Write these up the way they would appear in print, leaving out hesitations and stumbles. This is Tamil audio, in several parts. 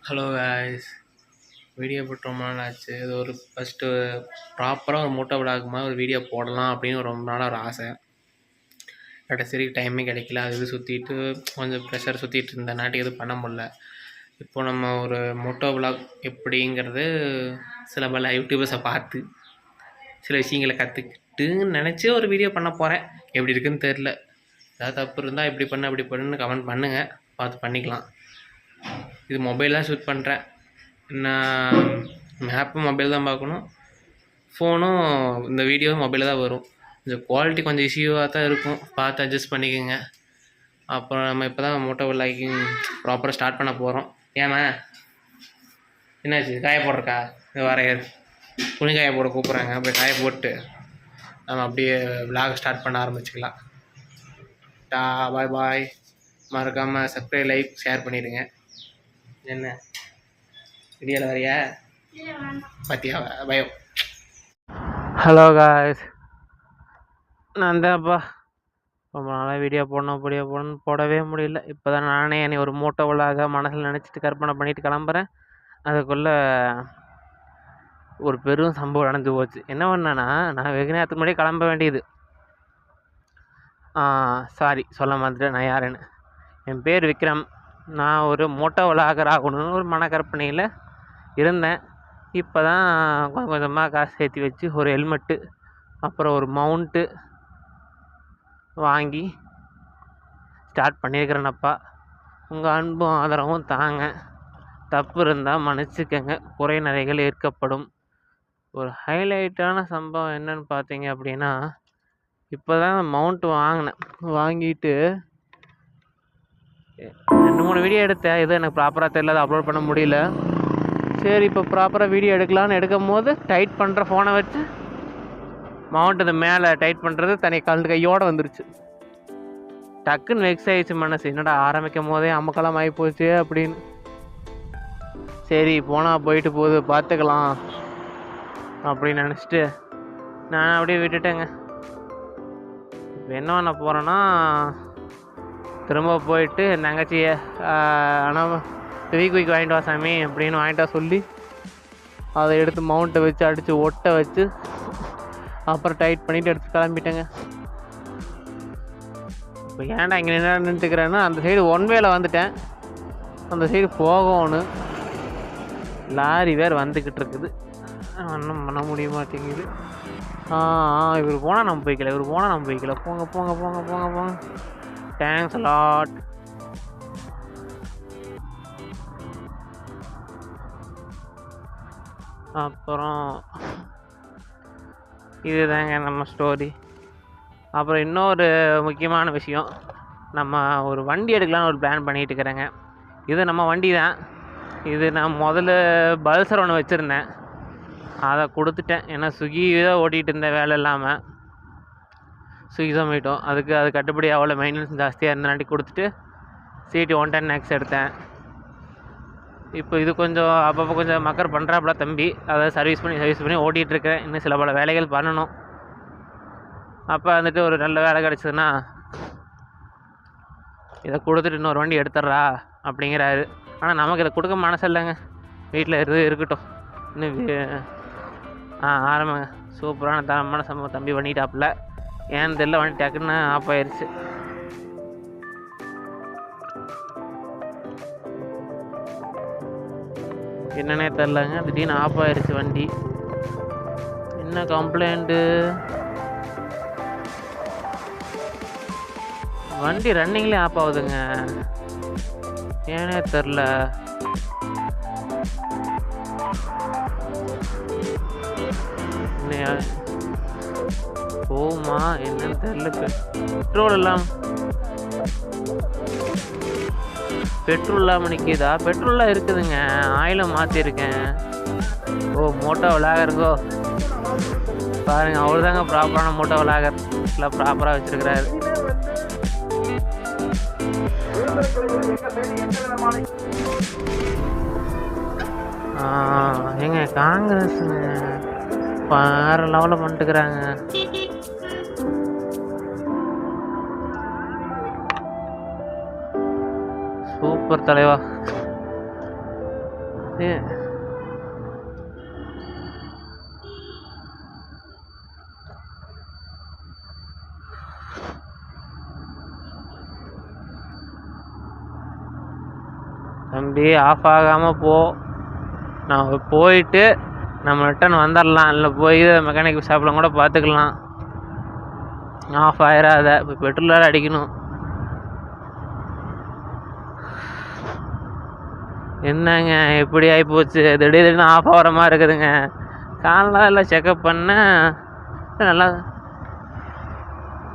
ஹலோ காய்ஸ், வீடியோ போட்டு ரொம்ப நாள் ஆச்சு. இது ஒரு ஃபஸ்ட்டு ப்ராப்பராக ஒரு மோட்டோ விளாக் மாதிரி ஒரு வீடியோ போடலாம் அப்படின்னு ரொம்ப நாளாக ஒரு ஆசை. கடைசி டைமே கிடைக்கல. அது இது சுற்றிட்டு கொஞ்சம் ப்ரெஷர் சுற்றிட்டு இருந்தனாட்டி எதுவும் பண்ண முடில. இப்போ நம்ம ஒரு மோட்டோ விளாக் எப்படிங்கிறது சில பல யூடியூபர்ஸை பார்த்து சில விஷயங்களை கற்றுக்கிட்டுன்னு நினச்சி ஒரு வீடியோ பண்ண போகிறேன். எப்படி இருக்குதுன்னு தெரில. ஏதாவது தப்பு இருந்தால் இப்படி பண்ணு அப்படி பண்ணுன்னு கமெண்ட் பண்ணுங்கள், பார்த்து பண்ணிக்கலாம். இது மொபைல் தான் ஷூட் பண்ணுறேன். நான் மேப்பும் மொபைல் தான் பார்க்கணும், ஃபோனும் இந்த வீடியோ மொபைலில் தான் வரும். கொஞ்சம் குவாலிட்டி கொஞ்சம் இஷ்யூவாக தான் இருக்கும், பார்த்து அட்ஜஸ்ட் பண்ணிக்கோங்க. அப்புறம் நம்ம இப்போ தான் மோட்டோ விளாகிங் ப்ராப்பராக ஸ்டார்ட் பண்ண போகிறோம். ஏமா என்னாச்சு, காய போடுறக்கா? வர துணி காய போட கூப்பிட்றாங்க, அப்படி காய போட்டு நம்ம அப்படியே விளாக் ஸ்டார்ட் பண்ண ஆரம்பிச்சிக்கலாம். பாய் பாய். மறக்காமல் சப்ஸ்கிரைப், லைக், ஷேர் பண்ணிவிடுங்க. என்ன வீடியோவில் வரையா பார்த்தியா பயம்? ஹலோ காய்ஸ், நான் தான்ப்பா ரொம்ப நாளாக வீடியோ போடணும்னு போடவே முடியல. இப்போ தான் நானே என்னை ஒரு மோட்டோ விளாக மனசில் நினச்சிட்டு கற்பனை பண்ணிவிட்டு கிளம்புறேன். அதுக்குள்ளே ஒரு பெரும் சம்பவம் நடந்து போச்சு. என்ன பண்ணேன்னா, நான் வெகு நேரத்துக்கு முன்னாடியே கிளம்ப வேண்டியது. சாரி சொல்ல மாட்டேன் நான் யாருன்னு. என் பேர் விக்ரம். நான் ஒரு மோட்டோ விளாகர் ஆகணும்னு ஒரு மனக்கற்பனையில் இருந்தேன். இப்போ தான் கொஞ்சம் கொஞ்சமாக காசு சேர்த்து வச்சு ஒரு ஹெல்மெட்டு, அப்புறம் ஒரு மவுண்ட்டு வாங்கி ஸ்டார்ட் பண்ணியிருக்கிறேனப்பா. உங்கள் அன்பும் ஆதரவும் தாங்க. தப்பு இருந்தால் மன்னிச்சுக்கங்க, குறை நிறைகள் ஏற்கப்படும். ஒரு ஹைலைட்டான சம்பவம் என்னன்னு பார்த்தீங்க அப்படின்னா, இப்போ தான் மவுண்ட்டு வாங்கிட்டு 2-3 வீடியோ எடுத்தேன். எதுவும் எனக்கு ப்ராப்பராக தெரியல, அதை அப்லோட் பண்ண முடியல. சரி, இப்போ ப்ராப்பராக வீடியோ எடுக்கலான்னு எடுக்கும் போது டைட் பண்ணுற ஃபோனை வச்சு மவுண்ட் அது மேலே டைட் பண்ணுறது தனி கலந்து கையோடு வந்துருச்சு. டக்குன்னு வெக்ஸ் ஆகிடுச்சு மனசு. என்னடா ஆரம்பிக்கும் போதே அம்மக்கெல்லாம் ஆகி போச்சு அப்படின்னு. சரி போனால் போயிட்டு போகுது, பார்த்துக்கலாம் அப்படின்னு நினச்சிட்டு நான் அப்படியே விட்டுட்டேங்க. இப்போ என்ன பண்ண போகிறேன்னா, திரும்ப போயிட்டு என் தங்கச்சியை ஆனால் குயிக் வாங்கிட்டு வா சாமி அப்படின்னு வாங்கிட்டு வா சொல்லி அதை எடுத்து மவுண்ட்டை வச்சு அடித்து ஒட்டை வச்சு அப்புறம் டைட் பண்ணிவிட்டு எடுத்து கிளம்பிட்டேங்க. இப்போ ஏன்டா இங்கே நின்றுட்டுக்கிறேன்னா, அந்த சைடு ஒன்வேல வந்துட்டேன். அந்த சைடு போகணும். லாரி வேறு வந்துக்கிட்டு இருக்குது, ஒன்றும் பண்ண முடிய மாட்டேங்குது. இவர் போனால் நம்ம போய்க்கல, போங்க போங்க போங்க போங்க போங்க. Thanks lot. அப்புறம் இதுதாங்க நம்ம ஸ்டோரி. அப்புறம் இன்னொரு முக்கியமான விஷயம், நம்ம ஒரு வண்டி எடுக்கலான்னு ஒரு பிளான் பண்ணிகிட்டு இருக்கிறேங்க. இது நம்ம வண்டி தான். இது நான் முதல்ல பல்சர் ஒன்று வச்சுருந்தேன், அதை கொடுத்துட்டேன். ஏன்னா ஸ்விக்கி தான் ஓட்டிகிட்டு இருந்தேன் வேலை இல்லாமல், ஸ்விக்கி ஜொமேட்டோ. அது கட்டுப்படி அவ்வளோ மெயின்டெனன்ஸ் ஜாஸ்தியாக இருந்தனாட்டி கொடுத்துட்டு சிடி 110X எடுத்தேன். இப்போ இது கொஞ்சம் அப்பப்போ கொஞ்சம் மக்கர் பண்ணுறாப்புல தம்பி. அதை சர்வீஸ் பண்ணி ஓட்டிகிட்ருக்கேன். இன்னும் சில பல வேலைகள் பண்ணணும். அப்போ வந்துட்டு ஒரு நல்ல வேலை கிடச்சிதுன்னா இதை கொடுத்துட்டு இன்னொரு வண்டி எடுத்துட்றா அப்படிங்கிறாரு. ஆனால் நமக்கு இதை கொடுக்க மனசு இல்லைங்க. வீட்டில் இருக்கட்டும் இன்னும் ஆரம்பங்க. சூப்பரான தரமான சம்பவம் தம்பி பண்ணிட்டாப்புல. ஏன்னு தெரியல, வண்டி டக்குன்னு ஆஃப் ஆயிடுச்சு. என்னன்னே தெரிலங்க, திடீர்னு ஆஃப் ஆயிடுச்சு வண்டி. என்ன கம்ப்ளைண்ட்டு? வண்டி ரன்னிங்லேயே ஆஃப் ஆகுதுங்க, ஏன்னே தெரில. போகுமா என்னன்னு தெரில. பெட்ரோல் இல்லாமல் நிற்கிதா? பெட்ரோல்லாம் இருக்குதுங்க, ஆயிலும் மாற்றிருக்கேன். மோட்டோ விளாகருங்கோ பாருங்கள், அவர் தாங்க ப்ராப்பரான மோட்டோ விளாகர். எல்லாம் ப்ராப்பராக வச்சுருக்கிறாரு. ஏங்க காங்கிரஸுங்க வேறு லெவலில் பண்ணிட்டுக்கிறாங்க. சூப்பர் தலைவா. தம்பி ஆஃப் ஆகாமல் போ. நான் போயிட்டு நம்ம ரிட்டன் வந்துடலாம், இல்லை போய் மெக்கானிக் ஷாப்பில் கூட பார்த்துக்கலாம். ஆஃப் ஆயிடாத. இப்போ பெட்ரோல் வேறு அடிக்கணும். என்னங்க எப்படி ஆகிப்போச்சு, திடீர்னு ஆஃப் ஆகிற மாதிரி இருக்குதுங்க. காலைல எல்லாம் செக்கப் பண்ணேன், நல்லா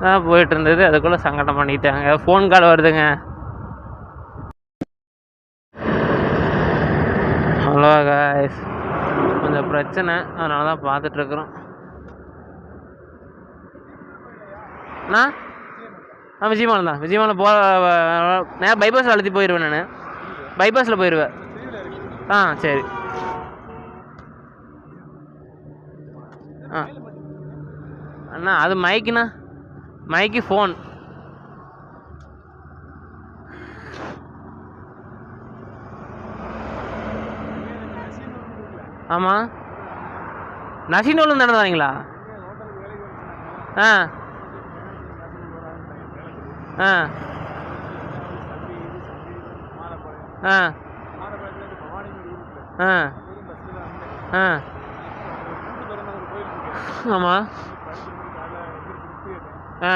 தான் போயிட்டு இருந்தது. அதுக்குள்ளே சங்கடம் பண்ணிட்டாங்க. ஃபோன் கால் வருதுங்க. ஹலோ காய்ஸ், கொஞ்சம் பிரச்சனை, அதனால தான் பார்த்துட்ருக்குறோம். அண்ணா விஜயமாலம் தான். விஜயமாலம் நேரம் பைபாஸில் அழுத்தி போயிடுவேன். நான் பைபாஸில் போயிடுவேன். சரி. அண்ணா அது மைக்குண்ணா, மைக்கு ஃபோன். ஆமாம், நசினூலும் தானே வரீங்களா? ஆ ஆ ஆ ஆ ஆ ஆமாம். ஆ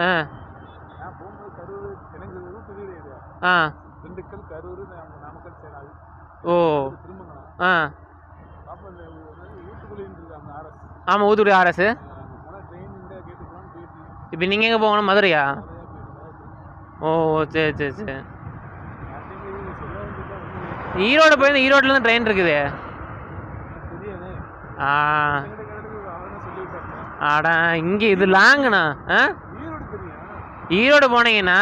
ஆ ஆ ஓ ஆ ஆமாம், ஊத்துக்குடி ஆர்எஸ். இப்போ நீங்கள் எங்கே போகணும்? மதுரையா? ஓ சரி சரி சரி. ஈரோடு போயிருந்தேன். ஈரோட்லேருந்து ட்ரெயின் இருக்குது. ஆடா இங்கே இது லாங்குண்ணா. ஈரோடு போனீங்கன்னா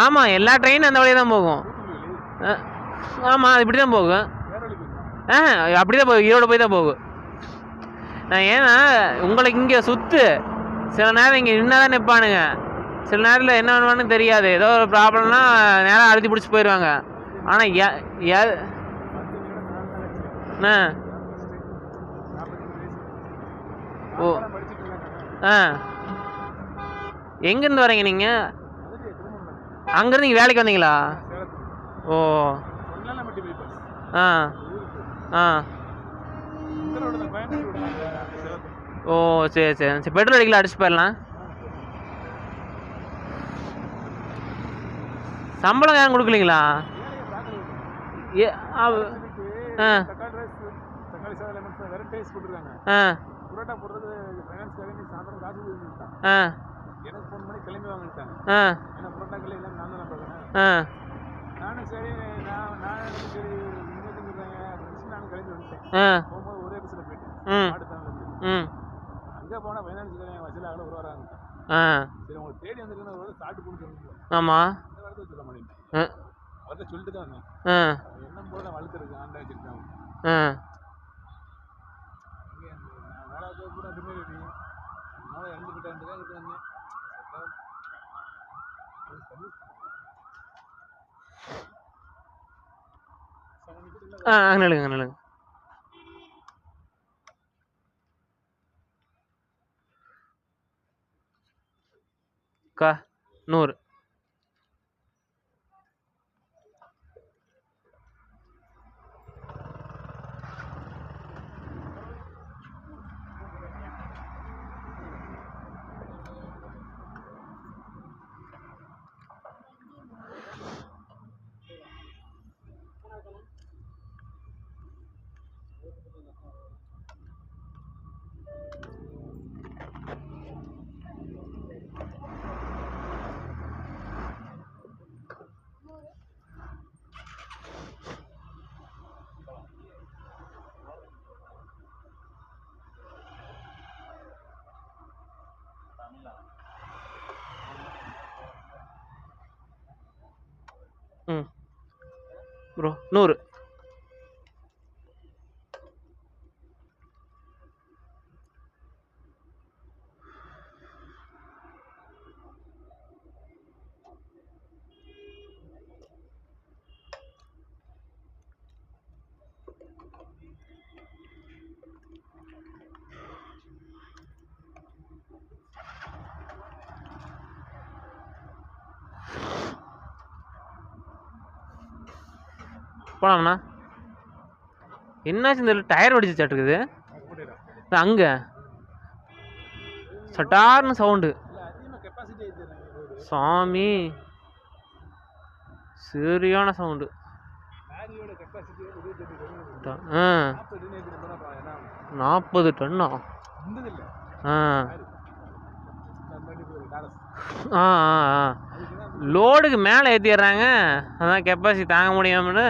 ஆமாம், எல்லா ட்ரெயினும் அந்த வழியாக தான் போகும். ஆமாம், அது இப்படி தான் போகும். அப்படி தான் போகும், ஈரோடு போய் தான் போகும். நான் ஏன்னா உங்களுக்கு இங்கே சுற்று சில நேரம் இங்கே நின்னா தான் நிற்பானுங்க. சில நேரத்தில் என்ன பண்ணுவான்னு தெரியாது. ஏதோ ஒரு ப்ராப்ளம்னா நேரம் அழுத்தி பிடிச்சி போயிடுவாங்க. ஆனால் ஓ எங்கேருந்து வரீங்க நீங்கள்? அங்கேருந்து நீங்கள் வேலைக்கு வந்தீங்களா? ஓ ஆ ஆ ஓ சரி சரி சரி. பெட்ரோல் அடிக்கல, அடிச்சு போயிடலாம். சம்பளம் யாரும் கொடுக்கலீங்களா? ஆமா. நில்லுங்க நில்லுங்க. அக்கா 100. ப்ரோ 100. போலாம்ண்ணா. என்னாச்சு இந்த டயர் வெடிச்சு சாட்டுக்குது அங்கே சட்டார்னு சவுண்டு. சாமி சரியான சவுண்டு. 40 டன்னா. லோடுக்கு மேலே ஏற்றிடுறாங்க. அதான் கெப்பாசிட்டி தாங்க முடியாமனு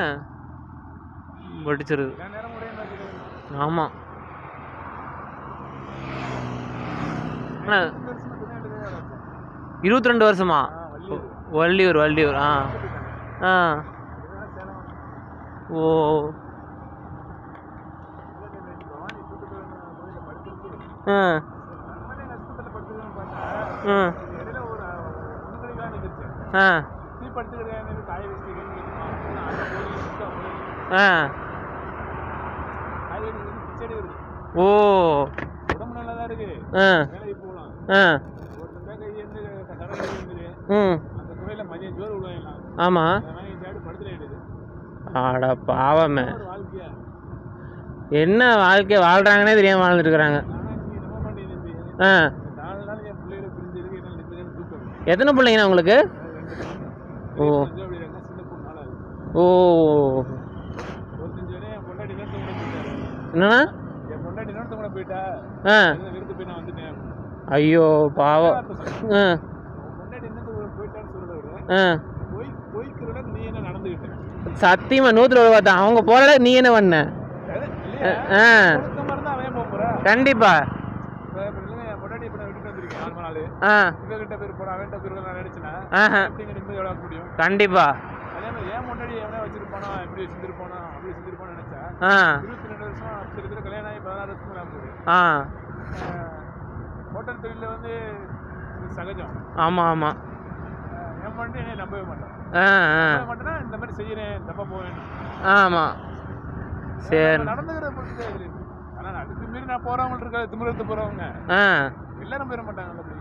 வெடிச்சிருது. ஆமாம் 22 வருஷமா? வள்ளியூர். ஓ ஓ ஆமா. ஆடா பாவமே, என்ன வாழ்க்கை வாழ்றாங்கன்னே தெரியாம வாழ்ந்துட்டு இருக்கிறாங்க. எத்தனை பிள்ளைங்கண்ணா உங்களுக்கு? ஓ ஓ என்னண்ணா? ஐயோ பாவம். சத்தியமா 100 பார்த்தா அவங்க போற நீ என்ன பண்ண? கண்டிப்பா. கண்டிப்பா. ஆமா ஆமா. ஆமா சரி.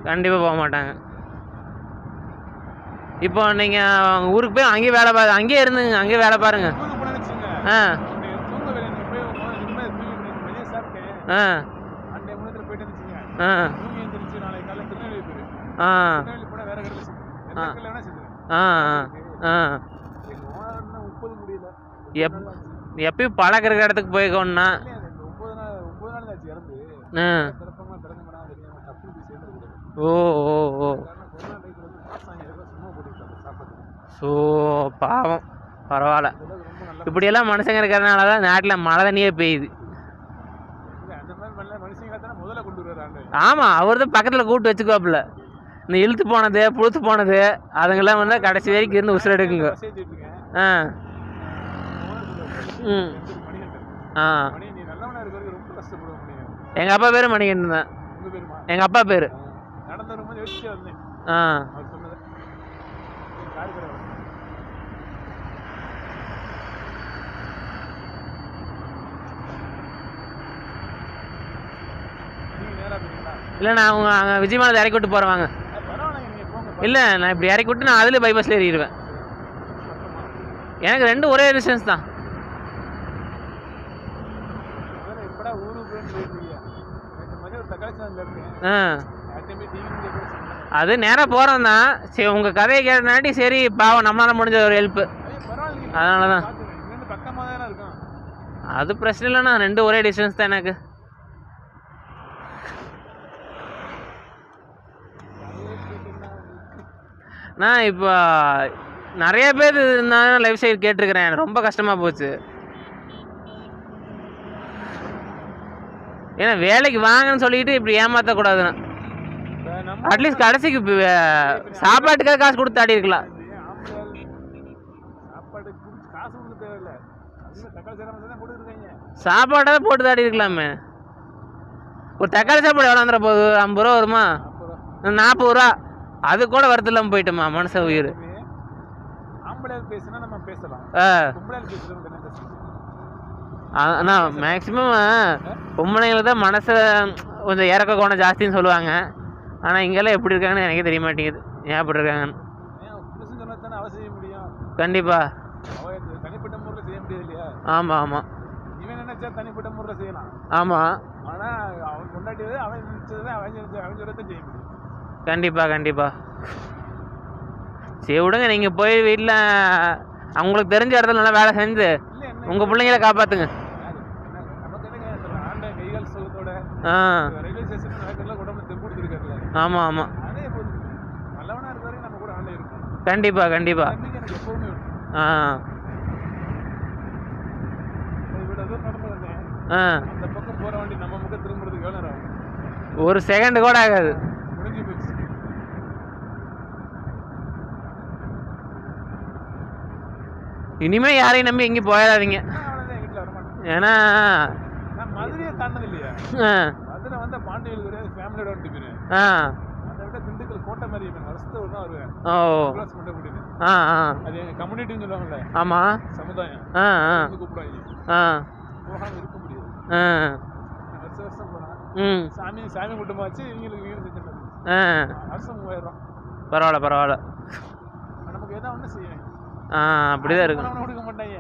கண்டிப்பா போக மாட்டாங்க. இப்போ நீங்க ஊருக்கு போய் அங்கேயே வேலை பாரு, அங்கேயே இருந்துங்க, அங்கேயே வேலை பாருங்க. எப்பயும் பழக்கிற இடத்துக்கு போய்க்கோன்னா. ஓ ஓ ஓ ஸோ பாவம். பரவாயில்ல, இப்படியெல்லாம் மனுஷங்க இருக்கிறதுனால தான் நாட்டில் மழை தண்ணியே பெய்யுது. ஆமாம், அவர் தான் பக்கத்தில் கூப்பிட்டு வச்சுக்கோப்புல. இந்த இழுத்து போனது புழுத்து போனது அதுங்கெல்லாம் வந்து கடைசி வரைக்கும் இருந்து உசுறு எடுக்குங்க. எங்கள் அப்பா பேர் மணிகண்டன் தான். எங்கள் அப்பா பேர். இல்லை, நான் அவங்க அங்கே விஜயமானதை இறக்கி விட்டு போகிறேன். இல்லை, நான் இப்படி இறக்கி விட்டு நான் அதில் பைபாஸில் ஏறிடுவேன். எனக்கு 2 ஒரே டிஸ்டன்ஸ் தான். அது நேராக போகிறோம் தான். சரி, உங்கள் கதையை கேட்டனாட்டி சரி பாவம் நம்மளால முடிஞ்ச ஒரு ஹெல்ப்பு. அதனால தான். அது பிரச்சனை இல்லைண்ணா, 2 ஒரே டிஸ்டன்ஸ் தான் எனக்கு. நான் இப்போ நிறைய பேர் இருந்தாலும் லைஃப் ஸ்டைல் கேட்டிருக்கிறேன். ரொம்ப கஷ்டமாக போச்சு. ஏன்னா வேலைக்கு வாங்கன்னு சொல்லிட்டு இப்படி ஏமாற்றக்கூடாதுண்ணா. அட்லீஸ்ட் கடைசிக்கு சாப்பாட்டுக்காக காசு கொடுத்து ஆடி இருக்கலாம். சாப்பாடாக போட்டு தாடி இருக்கலாமே. ஒரு தக்காளி சாப்பாடு எவ்வளோ வந்துட போகுது? 50 ரூபா வருமா? 40 ரூபா. அது கூட வரது இல்லாமல் போயிட்டோமா மனுஷ உயிர். அண்ணா மேக்சிமம் பொம்பளைங்களுக்கு தான் மனசை கொஞ்சம் இறக்க கோணம் ஜாஸ்தின்னு சொல்லுவாங்க. ஆனால் இங்கெல்லாம் எப்படி இருக்காங்கன்னு எனக்கே தெரிய மாட்டேங்குது. ஏன் எப்படி இருக்காங்கன்னு. கண்டிப்பாக ஆமாம் ஆமாம். இவன் நினைச்சா தனிப்பட்ட முறை செய்யலாம். ஆமாம். ஆனால் அவன் கொண்டாட்டியது அவன் நினைச்சது அவன் சொல்றதை செய்ய முடியும். கண்டிப்பாக கண்டிப்பாக. சரி விடுங்க, நீங்கள் போய் வீட்டில் அவங்களுக்கு தெரிஞ்ச இடத்துல நல்லா வேலை செஞ்சு உங்கள் பிள்ளைங்கள காப்பாற்றுங்க. ரயில்வே ஸ்டேஷன் நடக்கிறதுல உடம்பு தெம்பு கொடுத்துருக்காருல. ஆமாம் ஆமாம். அதே போதும். நல்லவனா இருக்க வரைக்கும் நம்ம கூட ஆண்டே இருக்கும். கண்டிப்பாக கண்டிப்பாக. எனக்கு எப்பவுமே இவ்வளோ தூரம் நடந்து வந்தேன். அந்த பக்கம் போகிற வண்டி நம்ம பக்கம் திரும்புறதுக்கு எவ்வளோ நேரம் ஆகும்? ஒரு செகண்ட் கூட ஆகாது. முடிஞ்சு போச்சு. இனிமே யாரையும் நம்பி எங்கேயும் போயிடாதீங்க. ஏன்னா மதுரையை தாண்டது இல்லையா? மதுரை வந்து பாண்டியல் கிடையாது, ஃபேமிலியோட வந்து போயிருவேன். அதை விட திண்டுக்கல் கோட்டை மாதிரி வருஷத்தை ஒரு தான் வருவேன். கிளாஸ் மட்டும் கூட்டிட்டு. அது எங்க கம்யூனிட்டின்னு சொல்லுவாங்கல்ல. ஆமா, சமுதாயம் கூப்பிடுவாங்க. போகாம இருக்க முடியாது. வருஷம் வருஷம் போனா சாமி குட்டமா வச்சு இவங்களுக்கு வீடு செஞ்சு வருஷம் 3000. பரவாயில்ல பரவாயில்ல. நமக்கு எதாவது ஒண்ணு செய்வேன். அப்படிதான் இருக்கு. கொடுக்க மாட்டாங்க.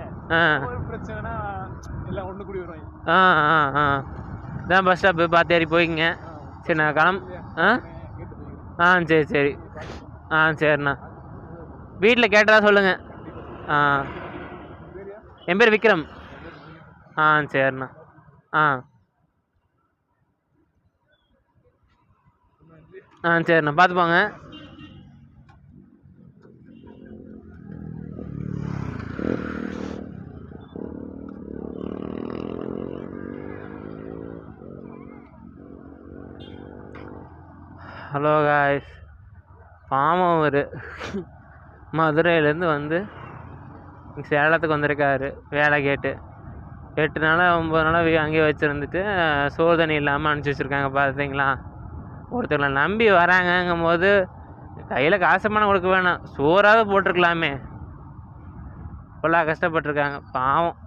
ஒரு பிரச்சனைனா எல்லாம் ஒண்ணு கூடி வருவாங்க. இதான் பஸ் ஸ்டாப்பு, பார்த்து ஏறி போய்க்குங்க. சரி நான் சரி சரி. சரிண்ணா. வீட்டில் கேட்டதா சொல்லுங்க. என் பேர் விக்ரம். சரிண்ணா. சரிண்ணா, பார்த்து போங்க. ஹலோ காய்ஸ், பாவம் அவர் மதுரையிலேருந்து வந்து சேலத்துக்கு வந்திருக்காரு வேலை கேட்டு. 8 நாள் 9 நாள் அங்கேயே வச்சுருந்துட்டு சோதனை இல்லாமல் அனுப்பிச்சி வச்சுருக்காங்க. பார்த்தீங்களா, ஒருத்தர்களை நம்பி வராங்கங்கும் போது கையில் காசமான கொடுக்க வேணாம், சோறாவது போட்டிருக்கலாமே. இவ்வளோ கஷ்டப்பட்டுருக்காங்க பாவம்.